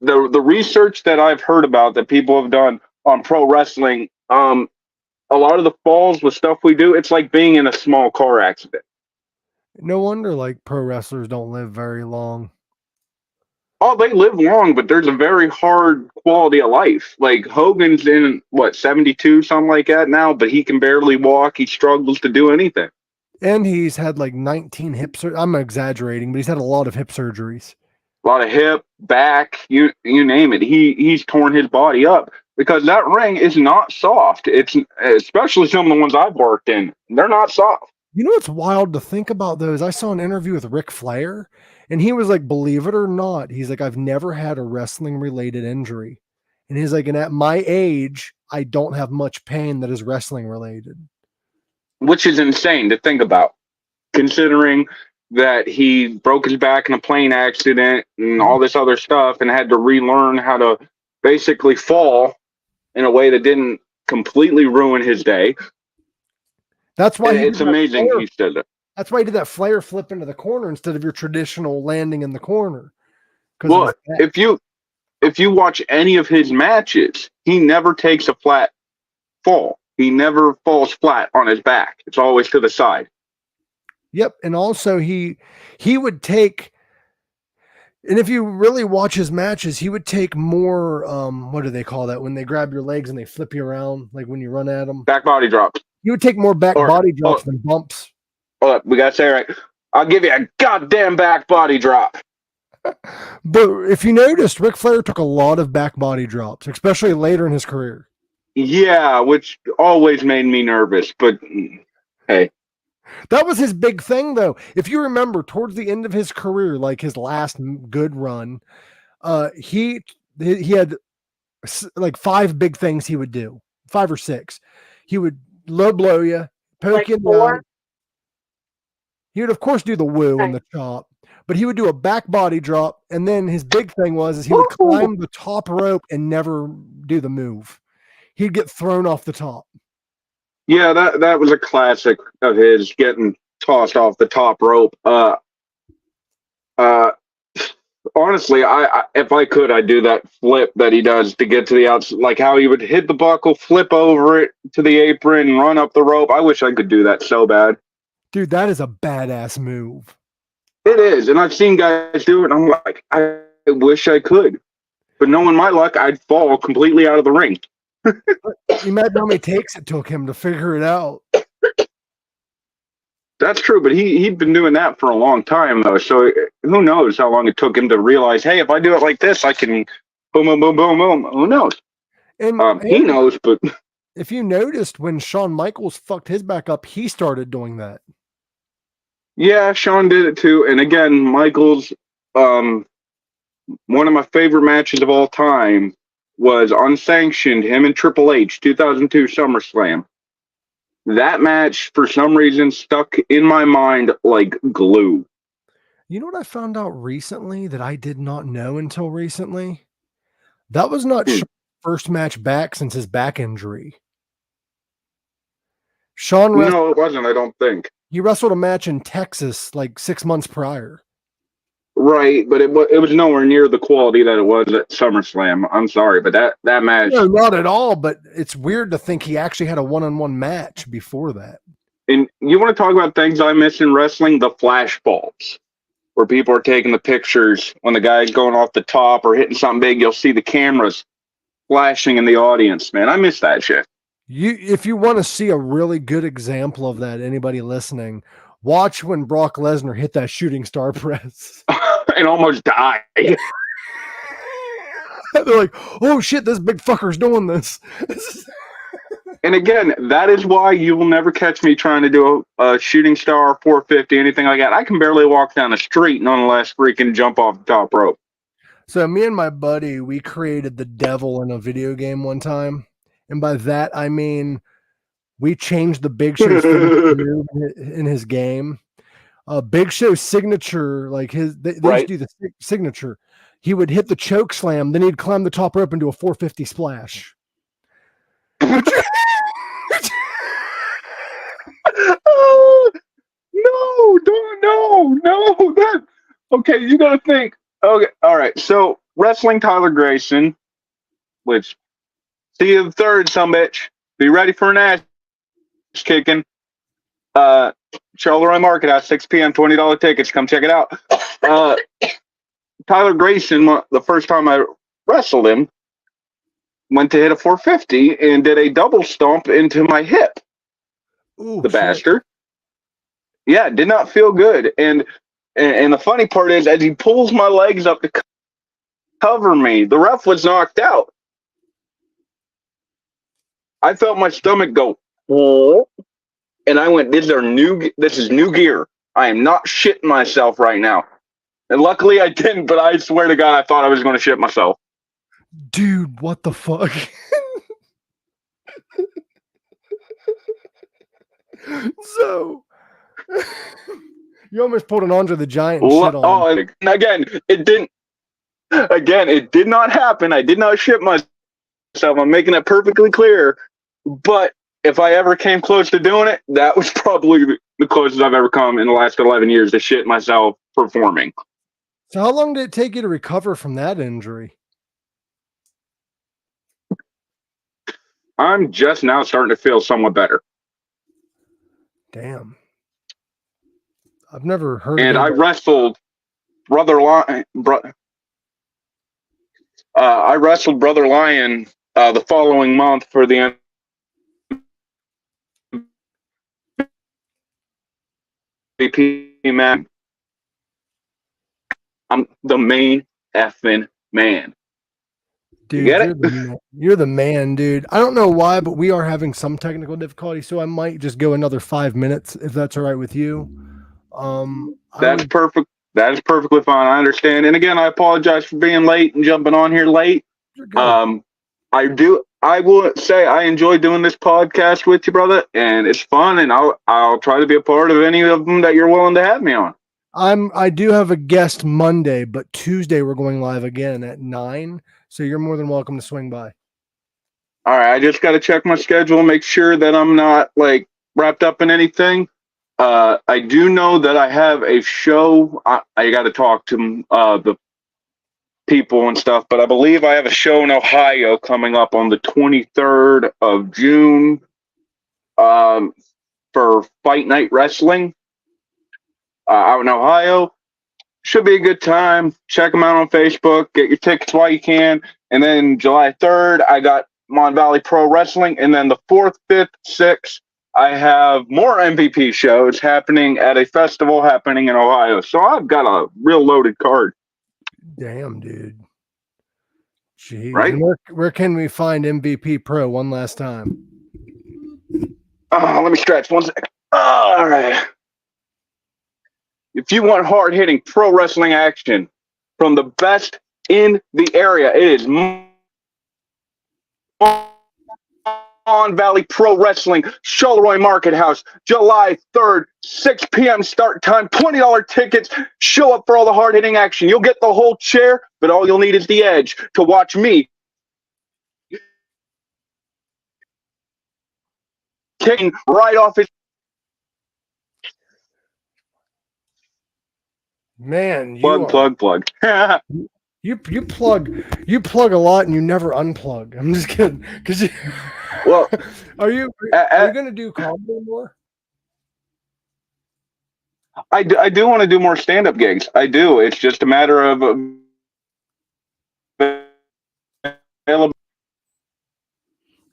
the research that I've heard about that people have done on pro wrestling, a lot of the falls with stuff we do, it's like being in a small car accident. No wonder like pro wrestlers don't live very long. Oh, they live long, but there's a very hard quality of life. Like Hogan's in 72, something like that now, but he can barely walk. He struggles to do anything. And he's had like 19 hip surgeries. I'm exaggerating, but he's had a lot of hip surgeries. A lot of hip, back, you name it. He's torn his body up because that ring is not soft. It's especially some of the ones I've worked in. They're not soft. You know what's wild to think about those? I saw an interview with Ric Flair, and he was like, believe it or not, he's like, I've never had a wrestling related injury. And he's like, and at my age, I don't have much pain that is wrestling related. Which is insane to think about, considering that he broke his back in a plane accident and all this other stuff and had to relearn how to basically fall in a way that didn't completely ruin his day. That's why it's amazing he said that. That's why he did that flare flip into the corner instead of your traditional landing in the corner. Well, if you watch any of his matches, he never takes a flat fall. He never falls flat on his back. It's always to the side. Yep, and also he would take, and if you really watch his matches, he would take more. What do they call that when they grab your legs and they flip you around, like when you run at them? Back body drops. He would take more body drops than bumps. Hold up, we gotta say it right. I'll give you a goddamn back body drop. But if you noticed, Ric Flair took a lot of back body drops, especially later in his career. Yeah, which always made me nervous, but hey. That was his big thing, though. If you remember, towards the end of his career, like his last good run, he had like 5 big things he would do, 5 or 6. He would low blow you, poke you in the eye. He would, of course, do the woo and the chop, but he would do a back body drop, and then his big thing was he would climb the top rope and never do the move. He'd get thrown off the top. Yeah, that was a classic of his, getting tossed off the top rope. Honestly, if I could, I'd do that flip that he does to get to the outside, like how he would hit the buckle, flip over it to the apron, run up the rope. I wish I could do that so bad. Dude, that is a badass move. It is, and I've seen guys do it, and I'm like, I wish I could. But knowing my luck, I'd fall completely out of the ring. Imagine how many takes it took him to figure it out. That's true, but he'd been doing that for a long time, though. So who knows how long it took him to realize, hey, if I do it like this, I can boom, boom, boom, boom, boom. Who knows? And he knows, but if you noticed, when Shawn Michaels fucked his back up, he started doing that. Yeah, Shawn did it too. And again, Michaels, one of my favorite matches of all time was unsanctioned, him and Triple H, 2002 SummerSlam. That match, for some reason, stuck in my mind like glue. You know what I found out recently that I did not know until recently? That was not Shawn's first match back since his back injury. No, it wasn't, I don't think. He wrestled a match in Texas like 6 months prior. Right, but it was nowhere near the quality that it was at SummerSlam. I'm sorry, but that match... No, not at all, but it's weird to think he actually had a one-on-one match before that. And you want to talk about things I miss in wrestling? The flashballs, where people are taking the pictures when the guy's going off the top or hitting something big. You'll see the cameras flashing in the audience. Man, I miss that shit. If you want to see a really good example of that, anybody listening, watch when Brock Lesnar hit that shooting star press. And almost died. They're like, oh shit, this big fucker's doing this. And again, that is why you will never catch me trying to do a shooting star, 450, anything like that. I can barely walk down the street, nonetheless freaking jump off the top rope. So me and my buddy, we created the devil in a video game one time. And by that, I mean, we changed the Big Show's move in his game. Big Show's signature, like they used to do the signature. He would hit the choke slam, then he'd climb the top rope and do a 450 splash. Oh, no. Okay, you gotta think. Okay, all right. So wrestling Tyler Grayson, which see you the third, sumbitch. Be ready for an ass kicking. Charleroi Market at 6 p.m. $20 tickets. Come check it out. Tyler Grayson, the first time I wrestled him, went to hit a 450 and did a double stomp into my hip. Ooh, the bastard. Yeah, did not feel good. And the funny part is, as he pulls my legs up to cover me, the ref was knocked out. I felt my stomach go, oh, and I went, this is new gear. I am not shitting myself right now. And luckily I didn't, but I swear to God, I thought I was going to shit myself. Dude, what the fuck? So, You almost pulled an Andre the Giant and shit on him. Oh, and again, it didn't. Again, it did not happen. I did not shit myself. I'm making it perfectly clear. But if I ever came close to doing it, that was probably the closest I've ever come in the last 11 years to shit myself performing. So how long did it take you to recover from that injury? I'm just now starting to feel somewhat better. Damn. I've never heard And of I wrestled Brother Lion. I wrestled Brother Lion the following month for the MVP man. I'm the main effing man. Dude, You get it? you're the man, dude. I don't know why, but we are having some technical difficulty, so I might just go another 5 minutes if that's all right with you. That's perfect. That is perfectly fine. I understand. And again, I apologize for being late and jumping on here late. I will say I enjoy doing this podcast with you, brother, and it's fun. And I'll try to be a part of any of them that you're willing to have me on. I do have a guest Monday, but Tuesday we're going live again at 9. So you're more than welcome to swing by. All right, I just got to check my schedule, make sure that I'm not like wrapped up in anything. I do know that I have a show. I got to talk to the people and stuff, but I believe I have a show in Ohio coming up on the 23rd of June for Fight Night Wrestling out in Ohio. Should be a good time. Check them out on Facebook. Get your tickets while you can. And then July 3rd, I got Mon Valley Pro Wrestling. And then the 4th, 5th, 6th, I have more MVP shows happening at a festival happening in Ohio. So I've got a real loaded card. Damn, dude. Jeez. Right? And where can we find MVP Pro one last time? Let me stretch 1 second. All right. If you want hard-hitting pro wrestling action from the best in the area, it is Mon Valley Pro Wrestling, Charleroi Market House, July 3rd, 6 p.m. start time, $20 tickets. Show up for all the hard-hitting action. You'll get the whole chair, but all you'll need is the edge to watch me kicking right off his. Man, plug. You plug a lot and you never unplug. I'm just kidding. Well, are you going to do comedy more? I do want to do more stand-up gigs. I do. It's just a matter of availability.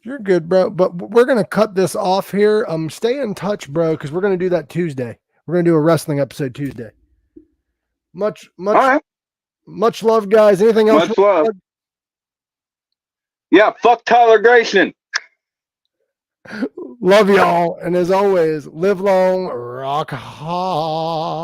You're good, bro. But we're going to cut this off here. Stay in touch, bro, because we're going to do that Tuesday. We're going to do a wrestling episode Tuesday. Much love, guys. Anything else? Much love. Yeah, fuck Tyler Grayson. Love y'all. And as always, live long, rock hard.